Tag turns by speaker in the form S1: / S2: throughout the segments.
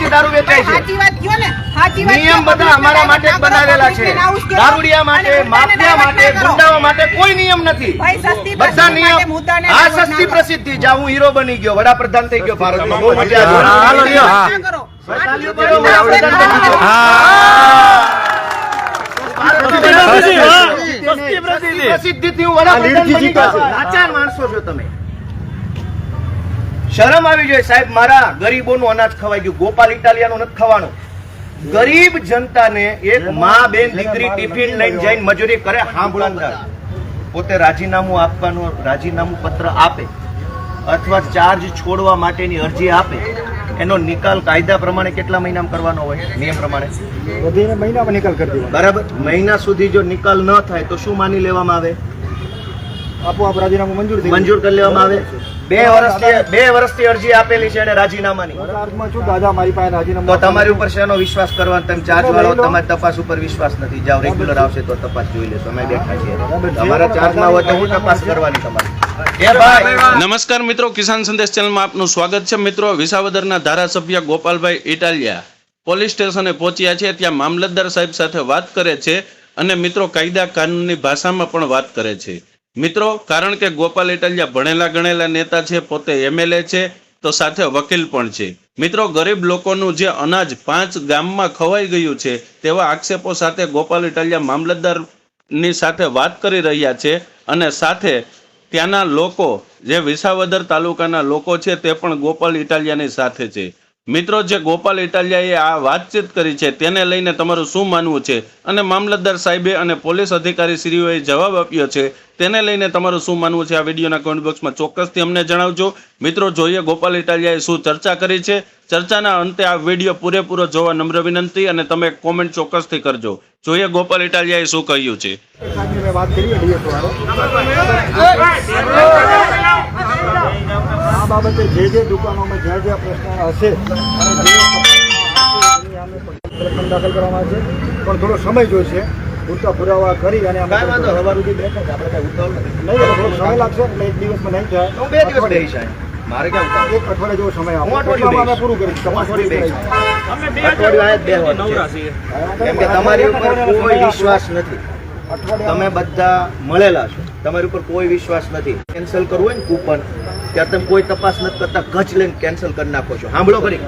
S1: વર્ષથી દારૂ વેચાય છે। નિયમ બધા અમારા માટે જ બનાવેલા છે। દારૂડિયા માટે, માફિયા માટે, ગુંડાઓ માટે કોઈ નિયમ નથી। બધા નિયમ આ સસ્તી પ્રસિદ્ધિ જા હું હીરો બની ગયો, વડાપ્રધાન થઈ ગયો ભારતમાં। બહુ મજા પ્રસિદ્ધિથી હું વડાપ્રધાન બની ગયો। લાચાર માણસો છો તમે, શરમ આવી જોઈએ સાહેબ। મારા ગરીબોનું અનાજ ખવાઈ ગયું, ગોપાલ ઇટાલિયાનું નથી ખાવાનું। ગરીબ જનતાને એક માં બેન દીકરી ટિફિન લઈને જઈને મજૂરી કરે, સાંભળો પોતે રાજીનામું આપવાનું રાજીનામું પત્ર આપે અથવા ચાર્જ છોડવા માટેની અરજી આપે, એનો નિકાલ કાયદા પ્રમાણે કેટલા મહિનામાં કરવાનો હોય? નિયમ પ્રમાણે
S2: વધીને મહિનામાં નિકાલ કરી દેવાનો।
S1: બરાબર, મહિના સુધી જો નિકાલ ન થાય તો શું માની લેવામાં આવે?
S2: આપોઆપ રાજીનામું
S1: મંજૂર કરી લેવામાં આવે। 2 વર્ષથી અરજી આપેલી છે અને રાજીનામાની, તો તમારી ઉપર શેનો વિશ્વાસ કરવાનો? તમે ચાર્જ વાળો, તમારી તપાસ ઉપર વિશ્વાસ નથી। જાઓ, રેગ્યુલર આવશે તો તપાસ જોઈ લેશો, અમે બેઠા છીએ। તમારા ચાર્જમાં હોય તો હું તપાસ કરવાની તમારી।
S3: નમસ્કાર મિત્રો, કિસાન સંદેશ ચેનલમાં આપનું સ્વાગત છે। મિત્રો, વિસાવદરના ધારાસભ્ય ગોપાલભાઈ ઇટાલિયા પોલીસ સ્ટેશને પહોંચ્યા છે। ત્યાં મામલતદાર સાહેબ સાથે વાત કરે છે અને મિત્રો કાયદા કાનૂનની ભાષામાં પણ વાત કરે છે। મિત્રો, કારણ કે ગોપાલ ઇટાલિયા ભણેલા ગણેલા નેતા છે, પોતે MLA છે, તો સાથે વકીલ પણ છે। મિત્રો, ગરીબ લોકોનું જે અનાજ 5 ગામમાં ખવાઈ ગયું છે તેવા આક્ષેપો સાથે ગોપાલ ઇટાલિયા મામલતદારની સાથે વાત કરી રહ્યા છે અને સાથે ત્યાંના લોકો, જે વિસાવદર તાલુકાના લોકો છે તે પણ ગોપાલ ઇટાલિયાની સાથે છે। મિત્રો, જે ગોપાલ ઇટાલિયાએ આ વાતચીત કરી છે તેને લઈને તમારું શું માનવું છે અને મામલતદાર સાહેબે અને પોલીસ અધિકારી શ્રીઓએ જવાબ આપ્યો છે તેને લઈને તમારું શું માનવું છે? આ વિડીયોના કોમેન્ટ બોક્સમાં ચોક્કસથી અમને જણાવજો। મિત્રો, જોઈએ ગોપાલ ઇટાલિયાએ શું ચર્ચા કરી છે। ચર્ચાના અંતે આ વિડીયો પૂરેપૂરો જોવા નમ્ર વિનંતી અને તમે કોમેન્ટ ચોક્કસથી કરજો। જોઈએ ગોપાલ ઇટાલિયાએ શું કહ્યું છે।
S2: આ બાબતે જે દુકાનોમાં જ્યાં પ્રશ્ન હશે દાખલ કરવામાં આવશે, પણ થોડો સમય જોઈશે। પૂરતા પુરાવા કરી અને
S1: હવા સુધી બેઠા આપણે કઈ ઉતાવળ નથી,
S2: થોડો સમય લાગશે, એટલે 1 દિવસમાં નહીં થાય,
S1: 2 દિવસ બેસી જાય। મારે ક્યાં ઉતાવળ?
S2: 1 અઠવાડિયા જેવો સમય આપો, અમે પૂરું કરીશું।
S1: કેમ કે તમારી ઉપર કોઈ વિશ્વાસ નથી, તમે બધા મળેલા છો, તમારી ઉપર કોઈ વિશ્વાસ નથી। કેન્સલ કરવું હોય ને કૂપન, ત્યારે તમે કોઈ તપાસ નથી કરતા, ગચ લઈને કેન્સલ કરી નાખો છો। સાંભળો કરી,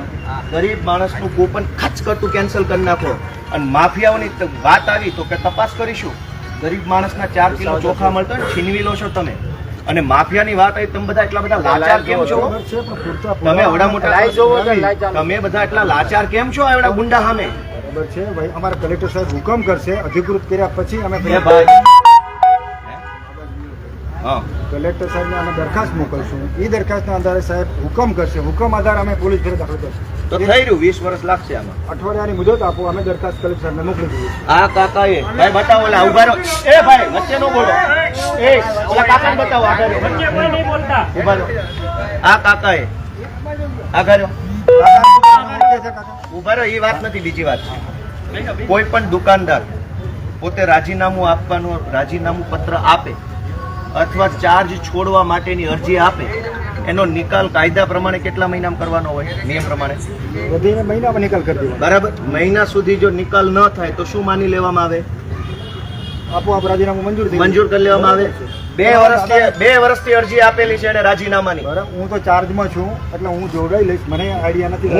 S1: ગરીબ માણસનું કૂપન ખચ કરતું કેન્સલ કરી નાખો। અને માફિયાઓની વાત આવી તો કે તપાસ કરીશું। ગરીબ માણસના 4 કિલો ચોખા મળતા ને છીનવી લો છો તમે। અને માફિયાની વાત આવી, તમે બધા એટલા બધા લાચાર કેમ છો? તમે એવડા મોટા, તમે બધા એટલા લાચાર કેમ છો એવડા ગુંડા સામે?
S2: બરાબર છે ભાઈ, અમારા કલેક્ટર સાહેબ હુકમ કરશે, અધિકૃત કર્યા પછી અમે કલેક્ટર સાહેબને અમે દરખાસ્ત મોકલશું। એ દરખાસ્તના આધારે સાહેબ હુકમ કરશે, હુકમ આધારે અમે પોલીસ ફેર દાખલ કરશું।
S1: તો થઈ રહ્યું 20 વર્ષ લાગશે આમાં।
S2: અઠવાડિયાની મુદત આપો, અમે દરખાસ્ત કલેક્ટર સાહેબને મોકલી દઈએ।
S1: આ કાકાએ ભાઈ બતાવો, ઓલા ઉભા રહો, એ ભાઈ વચ્ચે નો બોલો, એ ઓલા કાકાને બતાવો, આગળ વચ્ચે કોઈ નહીં બોલતા, ઉભા રહો। આ કાકાએ આગળ ઉભા રહો, એ વાત નથી, બીજી વાત છે। કોઈ પણ દુકાનદાર પોતે રાજીનામું આપવાનું રાજીનામું પત્ર આપે અથવા ચાર્જ છોડવા માટેની અરજી આપે, એનો નિકાલ કાયદા પ્રમાણે કેટલા મહિનામાં કરવાનો હોય? નિયમ પ્રમાણે
S2: વધીને મહિનામાં નિકાલ કરી દેવાનો।
S1: બરાબર, મહિના સુધી જો નિકાલ ન થાય તો શું માની લેવામાં આવે?
S2: આપોઆપ રાજીનામું
S1: મંજૂર કરી લેવામાં આવે। 2 વર્ષથી અરજી આપેલી છે અને રાજીનામાની।
S2: બરાબર, હું તો ચાર્જમાં છું એટલે હું જોડાઈ લઈશ, મને આઈડિયા નથી।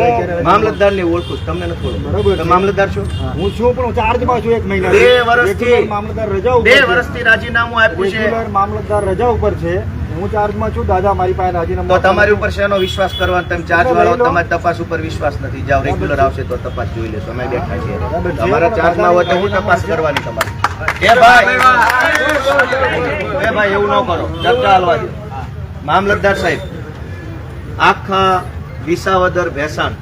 S1: મામલતદારને ઓળખું, તમને નથી ઓળખું।
S2: બરાબર,
S1: મામલતદાર છો?
S2: હું છું, પણ હું ચાર્જમાં છું 1 મહિના।
S1: 2 વર્ષથી
S2: મામલતદાર રજા ઉપર
S1: 2 વર્ષથી રાજીનામું આપ્યું છે।
S2: મામલતદાર રજા ઉપર છે, હું ચાર્જમાં છું। દાદા, મારી પાસે રાજીનામું,
S1: તો તમારી ઉપર શેનો વિશ્વાસ કરવાનો? તમે ચાર્જ વાળો, તમારી તપાસ ઉપર વિશ્વાસ નથી। જાઓ, રેગ્યુલર આવશે તો તપાસ જોઈ લેશો, અમે બેઠા છીએ। તમારા ચાર્જમાં હોય તો હું તપાસ કરવાની તમારી। એ ભાઈ એવું ન કરો, ચર્ચા હાલવા દો। મામલતદાર સાહેબ, આખા વિસાવદર ભેસાણ,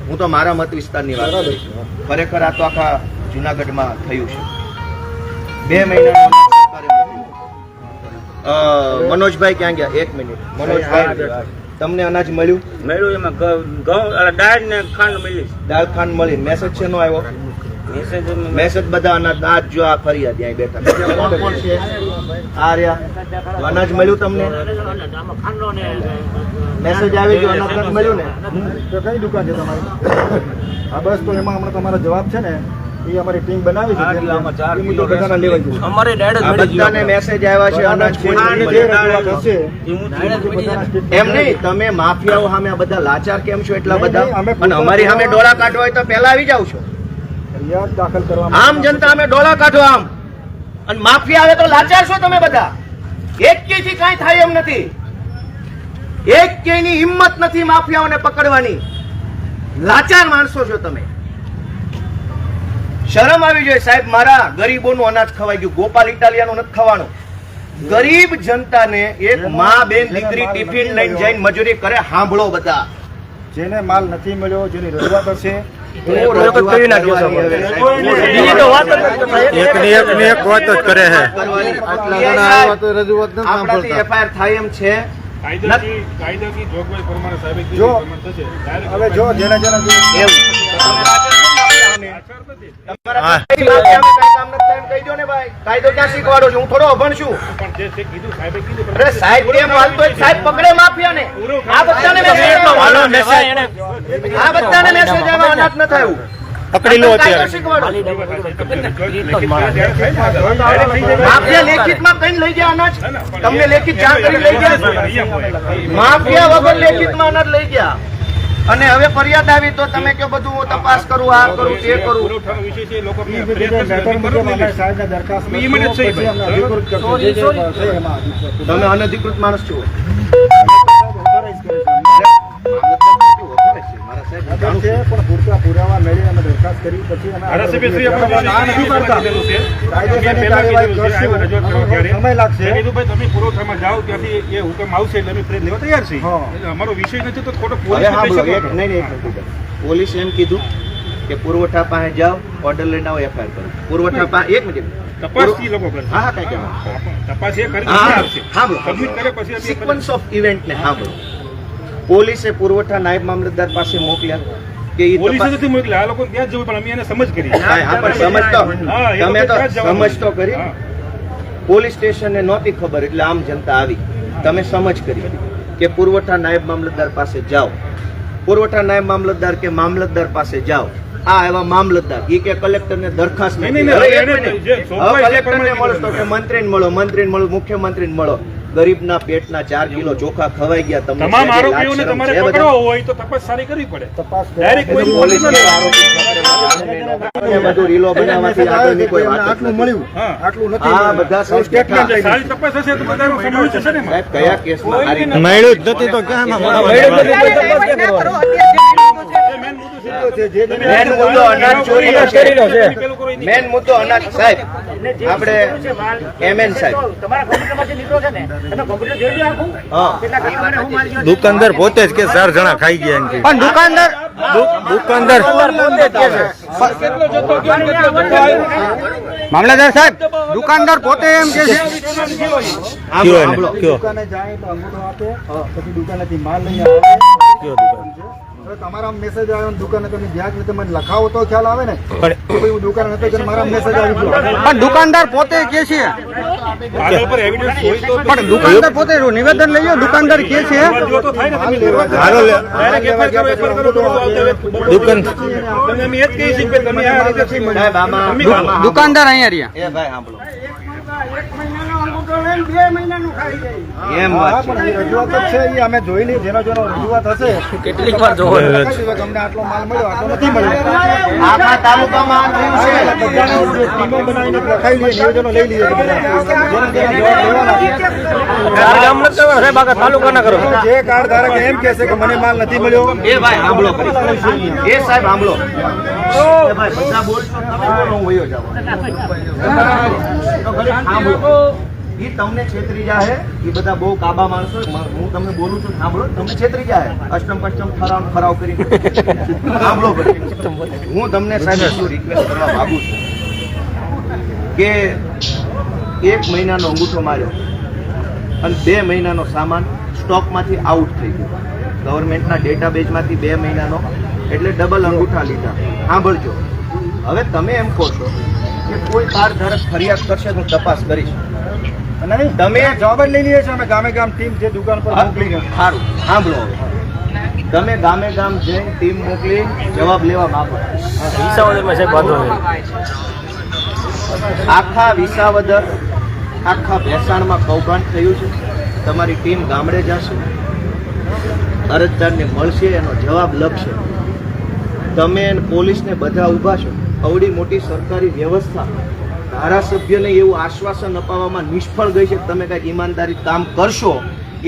S1: હું તો મારા મત વિસ્તારની વાત કરું છું, ખરેખર આ તો આખા જુનાગઢમાં થયું છે। 2 મહિના મનોજભાઈ ક્યાં ગયા? 1 મિનિટ મનોજભાઈ, તમને અનાજ મળ્યું?
S4: એમાં ઘઉં દાળ ને ખાંડ મળી,
S1: દાળ ખાંડ મળી, મેસેજ છે નો આવ્યો? મેસેજ બધા અનાજ આજ જો આ ફરિયાદ ત્યાં બેઠા કોણ કોણ છે આ રહ્યા તો અનાજ મળ્યું તમને મેસેજ આવી ગયો અનાજ મળ્યું ને
S2: તો કઈ દુકાન છે તમારી? હા બસ તો એમાં હમણાં તમારો જવાબ છે ને એ અમારી ટીમ બનાવી છે એ મુદ્દે બધાના લેવાઈ જશે.
S1: આ બધાને મેસેજ આવ્યા છે અનાજ
S2: અને જે રજૂઆત હશે એ બધાના સ્ટેટમેન્ટ
S1: એમ નહીં તમે માફિયાઓ સામે આ બધા લાચાર કેમ છો એટલા બધા
S2: નહીં, અમે
S1: અને અમારી સામે ડોળા કાઢવા હોય તો પહેલા આવી જાવ છો
S2: ફરિયાદ દાખલ કરવામાં
S1: આમ જનતા અમે ડોળા કાઢો આમ અને માફિયા આવે તો લાચાર છો તમે બધા એક થી કાંઈ થાય એમ નથી એક ની હિંમત નથી માફિયાઓને પકડવાની લાચાર માણસો છો તમે શરમ આવી જોઈએ સાહેબ મારા ગરીબોનું અનાજ ખવાઈ ગયું ગોપાલ ઇટાલિયાનું નથી ખાવાનું ગરીબ જનતાને એક મા બેન દીકરી ટિફિન લઈને જઈને મજૂરી કરે સાંભળો બધા
S2: જેને માલ નથી મળ્યો જેની રજૂઆત હશે
S1: એફઆઈઆર થાય એમ છે
S4: કાયદાની જોગવાઈ પ્રમાણે સાહેબે
S2: જો
S4: કીધું પ્રમાણે થશે.
S2: હવે જો જેને જેને
S1: એવું કહી દો ને ભાઈ કાયદો ક્યાં શીખવાડો છું હું થોડો અભણ છું
S4: પણ જે છે કીધું સાહેબે કીધું
S1: અરે સાહેબ કેમ હાલતો હોય? સાહેબ પકડે માફિયાને આ બધાને મેસેજ આવ્યા અનાજ ન થયું પકડી લો અત્યારે માફિયા લેખિતમાં કઈ લઈ ગયા અનાજ તમને લેખિત જાણ કરી લઈ ગયા માફિયા વગર લેખિતમાં અનાજ લઈ ગયા અને હવે ફરિયાદ આવી તો તમે કયો બધું હું તપાસ કરું આ કરું તે કરું
S4: પુરવઠાનો વિષય છે લોકો
S2: એ બધી જે લેટર મુજબ અમે સાહેબને દરખાસ્ત
S4: ઈ મને જ સહી
S2: પછી અમને
S4: ભાઈ.
S2: અધિકૃત કરશું. જે જે છે એમાં અધિકૃત.
S1: તમે અનધિકૃત માણસ છો
S2: Authorize કરીશું અમને. અગર છે પણ પૂરતા પુરાવા મેળવી અમે દરખાસ્ત કરી પછી અમે આગળ
S4: ધારાસભ્યશ્રી
S2: વધીએ.
S4: આપણે
S2: ના નથી કરતા.
S4: કીધેલું છે.
S2: કાયદેસરની
S4: મેં પહેલા
S2: કાર્યવાહી
S4: કીધેલું છે,
S2: કરશું.
S4: રજૂઆત કરવા ત્યારે.
S2: સમય લાગશે.
S4: મેં કીધું ભાઈ તમે પુરવઠામાં જાઓ ત્યાંથી એ હુકમ આવશે એટલે અમે ફ્રેજ લેવા તૈયાર છીએ.
S2: હા.
S4: એટલે અમારો વિષય નથી તો ખોટો
S1: હવે
S4: પોલીસ
S1: સાંભળો, નહીં પોલીસે એમ કીધું કે પુરવઠા પાસે જાઓ ઓર્ડર લઈને આવો એફઆઈઆર કરો પુરવઠા પાસે એક મિનિટ
S4: તપાસથી લોકો કરશે.
S1: હા હા કઈ કહેવાનું
S4: તપાસ એ કરી
S1: હા,
S4: આવશે.
S1: સાંભળો.
S4: સબમિટ કરે પછી અમે
S1: સિક્વન્સ ઓફ ઇવેન્ટ ને સાંભળો પોલીસે પુરવઠા નાયબ મામલતદાર પાસે મોકલ્યા કે ઈ
S4: પોલીસે
S1: તપાસ-
S4: નથી મોકલ્યા આ લોકો ત્યાં જ જવું પણ અમે એને સમજ કરી
S1: હા, હા, પણ સમજતો
S4: હા, એ
S1: તમે
S4: લોકો
S1: તો
S4: ત્યાં જ જવાનું.
S1: સમજ તો કરી
S4: હા.
S1: પોલીસ સ્ટેશનને નહોતી ખબર એટલે આમ જનતા આવી તમે સમજ કરી કે પુરવઠા નાયબ મામલતદાર પાસે જાઓ પુરવઠા નાયબ મામલતદાર કે મામલતદાર પાસે જાઓ આ એવા મામલતદાર ઈ કે કલેક્ટરને દરખાસ્ત
S4: નહીં,
S1: નથી.
S4: નહીં,
S1: હવે એક
S4: એને
S1: મિનિટ.
S4: જે જોગવાઈ
S1: હવે
S4: છે
S1: કલેક્ટરને
S4: પ્રમાણે
S1: મળો તો કે મંત્રીને મળો મુખ્યમંત્રીને મળો ગરીબના પેટના 4 કિલો ચોખા ખવાઈ ગયા તમને
S4: તમામ
S1: છે
S4: આરોપીઓને
S1: લાજ શરમ
S4: તમારે
S1: છે બધા?
S4: પકડવા હોય તો તપાસ સારી કરવી પડે.
S2: તપાસ
S4: ડાયરેક્ટ કોઈ
S1: પોલીસ
S4: પોલીસ
S1: કે આરોપી પકડે એ બધું રીલો બનાવવાથી આગળની કોઈ વાત જ
S2: આટલું
S1: નથી.
S2: મળ્યું
S4: હા.
S2: આટલું નથી
S1: આ બધા
S2: એવું સ્ટેટમેન્ટ લઈને.
S4: સારી તપાસ હશે તો બધાનો સમાવેશ થશે ને એમાં.
S1: સાહેબ કયા કેસમાં આ રીતે
S5: મળ્યું જ નથી તો ક્યાં
S4: એ main મુદ્દો છે.
S2: જે
S1: મેન મુદ્દો અનાજ ચોરીનો છે
S4: પેલું કરો એની
S1: મેન મુદ્દો અનાજ સાહેબ આપણે એમએન સાહેબ હા
S5: દુકાનદાર પોતે જ કે 4 જણા ખાઈ ગયા એમ કે. પણ દુકાનદાર પોતે જ કે છે મામલતદાર સાહેબ દુકાનદાર પોતે એમ કે છે
S1: સાંભળો, સાંભળો.
S2: દુકાને જાય તો અંગૂઠો આપે પછી દુકાનેથી માલ લઈને આવે હવે તમારા મેસેજ આવ્યો ને દુકાને તમે જ્યાં જ તમે લખાવો તો ખ્યાલ આવે ને કે ભાઈ હું દુકાને હતો ત્યારે મારા મેસેજ આવી ગયો
S5: પણ દુકાનદાર પોતે કે છે
S4: આગળ પર એવિડન્સ હોય તો
S5: પણ દુકાનદાર પોતે નિવેદન લઈ લો દુકાનદાર કે છે
S4: જો તો થાય ને તમે
S2: લેવા
S4: હાલો લે. Direct FIR કરો, તો આવતા હોય.
S5: દુકાન
S4: તમને અમે એ જ કહીએ છીએ કે તમે આ રીતે થી મળો.
S1: સાહેબ આમાં
S4: તમે
S1: આમાં-
S5: દુકાનદાર અહીંયા રહ્યા
S1: એ ભાઈ સાંભળો એમ
S2: હા,
S1: વાત
S2: પણ
S1: છે
S2: એ રજૂઆત જ છે એ અમે જોઈ લઈએ જેનો જેનો રજૂઆત હશે
S5: કેટલીક વાર જોવો
S2: અમને આટલો માલ મળ્યો આટલો નથી મળ્યો
S1: આખા તાલુકામાં આ થયું છે
S2: બધાને જે ટીમો બનાવીને લખાઈ લઈએ નિવેદનો લઈ લઈએ જેના જેના જવાબ લેવાના જે કાર્ડ ધારક એમ કહેશે કે મને માલ નથી મળ્યો
S1: એ ભાઈ સાંભળો કરી એ સાહેબ સાંભળો એ ભાઈ બધા બોલશો તમે બોલો હું વયો જાઉં તો ઘડીક સાંભળો ઈ તમને છેતરી જાહે ઈ બધા બહુ કાબા માણસો હું તમને બોલું છું સાંભળો તમને છેતરી જાહે અષ્ટમ પષ્ટમ ખરાવ કરી સાંભળો ઘડીક. હું તમને સાહેબ એટલું રિક્વેસ્ટ કરવા માંગુ છું કે 1 મહિનાનો અંગૂઠો માર્યો અને 2 મહિનાનો સામાન સ્ટોકમાંથી આઉટ થઈ ગયો ગવર્મેન્ટના ડેટાબેઝમાંથી 2 મહિનાનો એટલે ડબલ અંગૂઠા લીધા સાંભળજો હવે તમે એમ કહો છો કે કોઈ કાર ધારક ફરિયાદ કરશે તો તપાસ કરીશ.
S2: અને નહીં,
S1: તમે
S2: જવાબ જ લઈ લઈએ છીએ અમે ગામે ગામ ટીમ જે દુકાન પર મોકલી છે.
S1: સારું સાંભળો હવે. તમે ગામે ગામ જઈને ટીમ મોકલી જવાબ લેવા માંગો. આખા વિસાવદર આખા ભેસાણમાં કૌભાંડ થયું છે. તમારી ટીમ ગામડે જશે, અરજદારને મળશે, એનો જવાબ લખશે. તમે અને પોલીસને બધા ઊભા છો. અવડી મોટી સરકારી વ્યવસ્થા ધારાસભ્યને એવું આશ્વાસન અપાવવામાં નિષ્ફળ ગઈ છે કે તમે કંઈક ઈમાનદારી કામ કરશો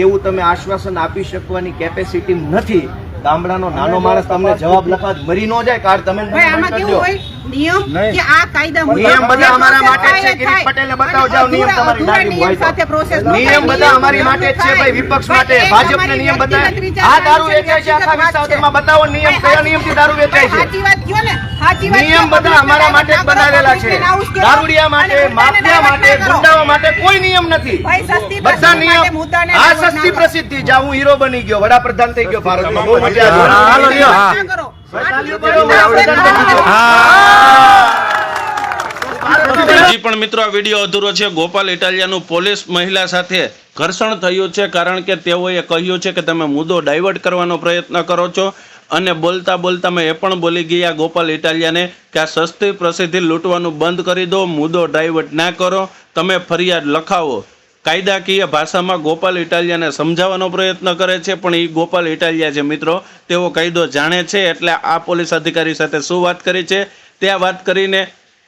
S1: એવું તમે આશ્વાસન આપી શકવાની કેપેસિટી નથી. ગામડાનો નાનો માણસ તમને જવાબ લખવા મરી ન જાય કાર તમે
S6: આમાં કેવું હોય નિયમ કે આ કાયદા મુજબ
S1: નિયમ બધા અમારા માટે જ છે. કિરીટ પટેલને બતાવો જાઓ નિયમ તમારી ડાયરીમાં હોય તો.
S6: સાથે પ્રોસેસ
S1: નિયમ બધા અમારી માટે જ છે ભાઈ, વિપક્ષ માટે. ભાજપને નિયમ બતાવે. આ દારૂ વેચાય છે આખા વિસ્તારમાં, બતાવો નિયમ કયા નિયમથી દારૂ વેચાય છે.
S6: સાચી વાત કયો ને, સાચી વાત
S1: નિયમ બધા અમારા માટે જ બનાવેલા છે. દારૂડિયા માટે, માફિયા માટે, ગુંડાઓ માટે કોઈ નિયમ નથી.
S6: ભાઈ સસ્તી
S1: બધા
S6: પ્રસિદ્ધિ
S1: નિયમ
S6: માટે મુદ્દાને
S1: આ
S6: ડાયવર્ટ
S1: સસ્તી
S6: ના
S1: પ્રસિદ્ધિ. જા હું હીરો બની ગયો, વડાપ્રધાન થઈ ગયો ભારતમાં. બહુ મજા આવી.
S6: કરો.
S3: હજી પણ મિત્રો આ વિડીયો અધૂરો છે. ગોપાલ ઇટાલિયાનું પોલીસ મહિલા સાથે ઘર્ષણ થયું છે કારણ કે તેઓએ કહ્યું છે કે તમે મુદ્દો ડાયવર્ટ કરવાનો પ્રયત્ન કરો છો અને બોલતા બોલતા મેં એ પણ બોલી ગયા ગોપાલ ઇટાલિયાને કે આ સસ્તી પ્રસિદ્ધિ લૂંટવાનું બંધ કરી દો, મુદ્દો ડાયવર્ટ ના કરો, તમે ફરિયાદ લખાવો. કાયદાકીય ભાષામાં ગોપાલ ઇટાલિયાને સમજાવવાનો પ્રયત્ન કરે છે પણ એ ગોપાલ ઇટાલિયા છે મિત્રો, તેઓ કાયદો જાણે છે. એટલે આ પોલીસ અધિકારી સાથે શું વાત કરી છે તે વાત કરીને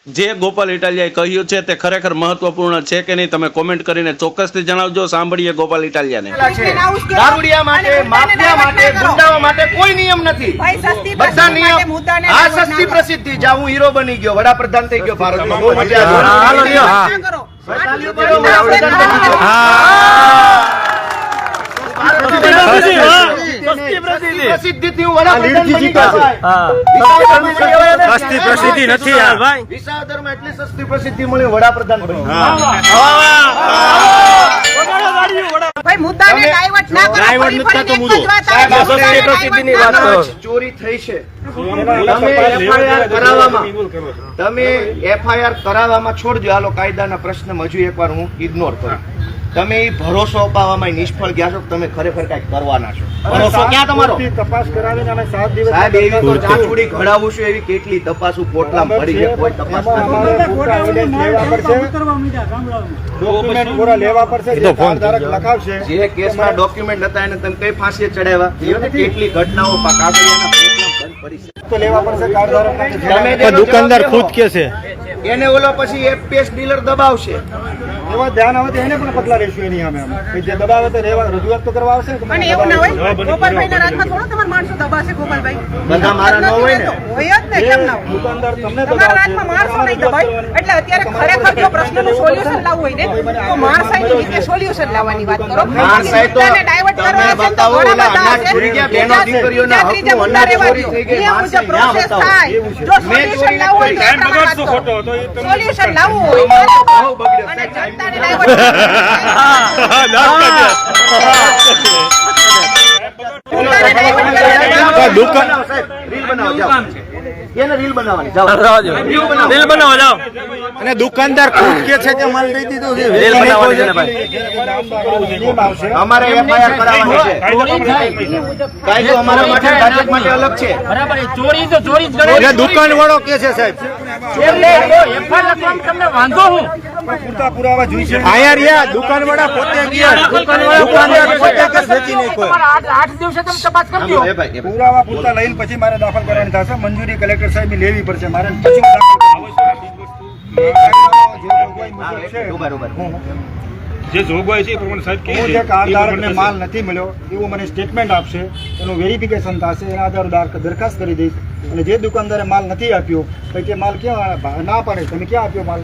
S3: જે ગોપાલ ઇટાલિયાએ કહ્યું છે તે ખરેખર મહત્વપૂર્ણ છે કે નહીં તમે કોમેન્ટ કરીને ચોક્કસથી જણાવજો. સાંભળીએ ગોપાલ ઇટાલિયાને.
S1: દારૂડિયા માટે, માફિયા માટે, ગુંડાઓ માટે કોઈ નિયમ નથી.
S6: ભાઈ સસ્તી
S1: બધા
S6: પ્રસિદ્ધિ
S1: નિયમ
S6: માટે મુદ્દાને
S1: આ
S6: ડાયવર્ટ ના
S1: સસ્તી
S6: કરો.
S1: પ્રસિદ્ધિ. જા હું હીરો બની ગયો, વડાપ્રધાન થઈ ગયો ભારતમાં. બહુ મજા આવી.
S6: કરો.
S1: પ્રસિદ્ધિથી હું વડાપ્રધાન બની ગયો.
S5: સસ્તી પ્રસિદ્ધિ નથી યાર ભાઈ.
S1: વિસાવદરમાં એટલી સસ્તી પ્રસિદ્ધિ મળી વડાપ્રધાન બની ગયો.
S6: ભાઈ મુદ્દાને
S1: તમે-
S6: ડાયવર્ટ ના કરો.
S5: ડાયવર્ટ
S6: ફરી
S5: નથી થતો
S6: ફરીને એક જ
S5: મુદ્દો.
S6: વાત
S1: સાહેબ,
S6: આવે.
S1: સસ્તી
S6: મુદ્દાને
S5: પ્રસિદ્ધિની
S6: ડાયવર્ટ
S5: વાત
S6: ના
S5: કરો.
S6: કરો.
S1: ચોરી થઈ છે. તમે એફઆઈઆર કરાવવામાં છોડજો. હાલો કાયદાના પ્રશ્ન હજુ એકવાર હું ઇગ્નોર કરું. તમે એ ભરોસો અપાવવામાં નિષ્ફળ ગયા છો કે તમે ખરેખર કઈક કરવાના છો. ભરોસો ક્યાં તમારો?
S2: તપાસ કરાવીને અમે 7 દિવસ
S1: સાહેબ એવી તો ચાંચુડી ઘડાવું છું એવી કેટલી તપાસું પોટલામાં ભરી છે કોઈ તપાસ નથી.
S2: અમારે પૂરા evidence લેવા પડશે. ડોક્યુમેન્ટ પૂરા લેવા પડશે.
S5: એ તો
S2: જે
S5: ફોન
S2: ધારક
S5: થઈ ગયો.
S2: લખાવશે
S1: જે કેસના ડોક્યુમેન્ટ હતા એને તમે કઈ ફાંસીએ ચડાવ્યા? એવી તો કેટલી ઘટનાઓ કાગળિયાના પોટલામાં બંધ પડી છે.
S2: તો લેવા પડશે કાર ધારકના જે
S1: તમે
S5: પણ
S1: જેનો
S5: દુકાનદાર
S1: જવાબ
S5: ખુદ
S1: દેવો,
S5: કે છે
S1: એને ઓલો પછી એફપીએસ ડીલર દબાવશે.
S2: એવા ધ્યાન આવે તો એને પણ પગલા લેશું એની સામે અમે. કે જે દબાવે તો રહેવા રજૂઆત તો કરવા આવશે ને કે
S6: પણ
S2: મને
S6: એવું ના
S2: દબાવે.
S6: હોય. ગોપાલભાઈના રાજમાં થોડો તમારા માણસો દબાશે ગોપાલભાઈ.
S1: બધા મારા ન હોય ને.
S6: હોય જ ને, કેમ ના હોય?
S2: દુકાનદાર તમને
S6: તમારા રાજમાં માણસો નહીં દબાય. એટલે અત્યારે ખરેખર જો પ્રશ્નનું સોલ્યુશન લાવવું હોય ને તો માણસાઈની રીતે સોલ્યુશન લાવવાની વાત કરો.
S1: માણસાઈ તો
S6: મુદ્દાને ડાયવર્ટ
S1: તમે
S6: કરવા છે તો
S1: બતાવો,
S6: ઘણા
S1: ઓલા
S6: બધા
S1: અનાજ
S6: હશે.
S1: ચોરી ગયા, બહેનો દીકરીઓના
S6: ત્રીજા
S1: હકનું
S6: મુદ્દા
S1: અનાજ
S6: રહેવા
S1: ચોરી
S6: દ્યો.
S1: થઈ ગઈ,
S6: નિયમ
S1: માણસાઈ
S6: મુજબ
S1: ન્યા
S6: પ્રોસેસ
S1: બતાવો.
S6: થાય. જો સોલ્યુશન લાવવું હોય તો
S4: ટાઈમ
S6: ત્રણ વાત
S4: બગાડશો
S6: કહો.
S4: ખોટો તો એ તમે
S6: સોલ્યુશન લાવવું હોય
S1: બહુ બગડ્યો.
S6: અને જનતાને ડાયવર્ટ
S5: દુકાન
S1: બનાવો સાહેબ, રીલ બનાવો જાઓ. એને રીલ બનાવવાની જાઓ. રીલ બનાવો.
S5: બિલ બનાવો જાઓ. અને દુકાનદાર ખુદ કે છે કે માલ દઈ દીધો છે વેલ બનાવવાની છે ને ભાઈ.
S2: નિયમ આવશે.
S1: અમારે એફઆઈઆર કરાવવાની છે. કાયદો અમારા માટે ભાજપ માટે અલગ છે.
S5: એટલે દુકાન વાળો કે છે સાહેબ
S2: પૂરતા પુરાવા જોઈશે.
S5: આયા રહ્યા દુકાન વાળા પોતે ગયા દુકાનદાર પોતે કે વેચી નહીં કોઈ.
S1: સાંભળો, એ ભાઈ, એ ભાઈ.
S2: પુરાવા પૂરતા લઈને પછી મારે દાખલ કરવાની થશે. મંજૂરી કલેક્ટર સાહેબ લેવી પડશે મારે. પછી હું દાખલ કરીશ. જે જોગવાઈ મુજબ છે,
S1: બરોબર.
S4: જે જોગવાઈ છે એ પ્રમાણે સાહેબ કહે
S2: હું
S4: છે
S2: જે કાર
S4: એ
S2: ધારકને
S4: પ્રમાણે
S2: માલ નથી મળ્યો એવું મને સ્ટેટમેન્ટ આપશે, એનું વેરિફિકેશન થશે, એના આધારે દરખાસ્ત કરી દઈશ. અને જે દુકાનદારે માલ નથી આપ્યો પછી તે માલ ક્યાં ના પાડે તમે ક્યાં આપ્યો માલ,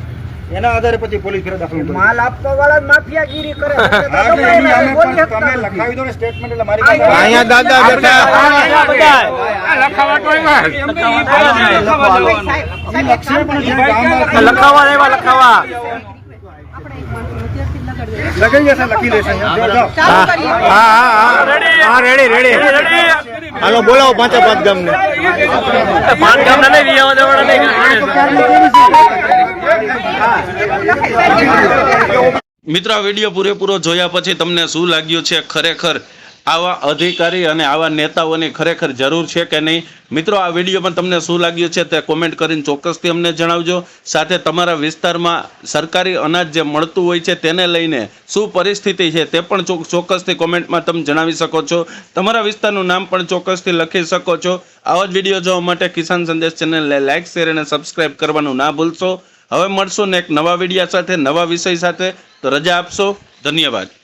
S2: એના આધારે પછી પોલીસ ફેરા દાખલ કરે.
S6: માલ આપવા વાળા માફિયાગીરી કરે.
S2: હા, તો એની સામે પણ તમે લખાવી દો ને સ્ટેટમેન્ટ એટલે મારી પાસે
S5: અહીંયા દાદા બેઠા
S2: લખાવા
S5: લખાવા.
S6: આપણે એક માણસ અત્યારથી જ લગાડી
S2: લગાવીએ છે, લખી લેશે અહીંયા. જો, જો.
S6: ચાલુ કરીએ.
S5: હા રેડી હાલો બોલાવો 5 ગામને
S3: મિત્રો આ વિડીયો પૂરેપૂરો જોયા પછી તમને શું લાગ્યું છે? ખરેખર આવા અધિકારી અને આવા નેતાઓની ખરેખર જરૂર છે કે નહીં? મિત્રો આ વિડીયોમાં તમને શું લાગ્યું છે તે કોમેન્ટ કરીને ચોક્કસથી અમને જણાવજો. સાથે તમારા વિસ્તારમાં સરકારી અનાજ જે મળતું હોય છે તેને લઈને શું પરિસ્થિતિ છે તે પણ ચોક્કસથી કોમેન્ટમાં તમે જણાવી શકો છો. તમારા વિસ્તારનું નામ પણ ચોક્કસથી લખી શકો છો. આવા જ વિડીયો જોવા માટે કિસાન સંદેશ ચેનલને લાઇક, શેર અને સબસ્ક્રાઇબ કરવાનું ના ભૂલશો. હવે મળશું ને એક નવા વિડીયો સાથે, નવા વિષય સાથે. તો રજા આપશો. ધન્યવાદ.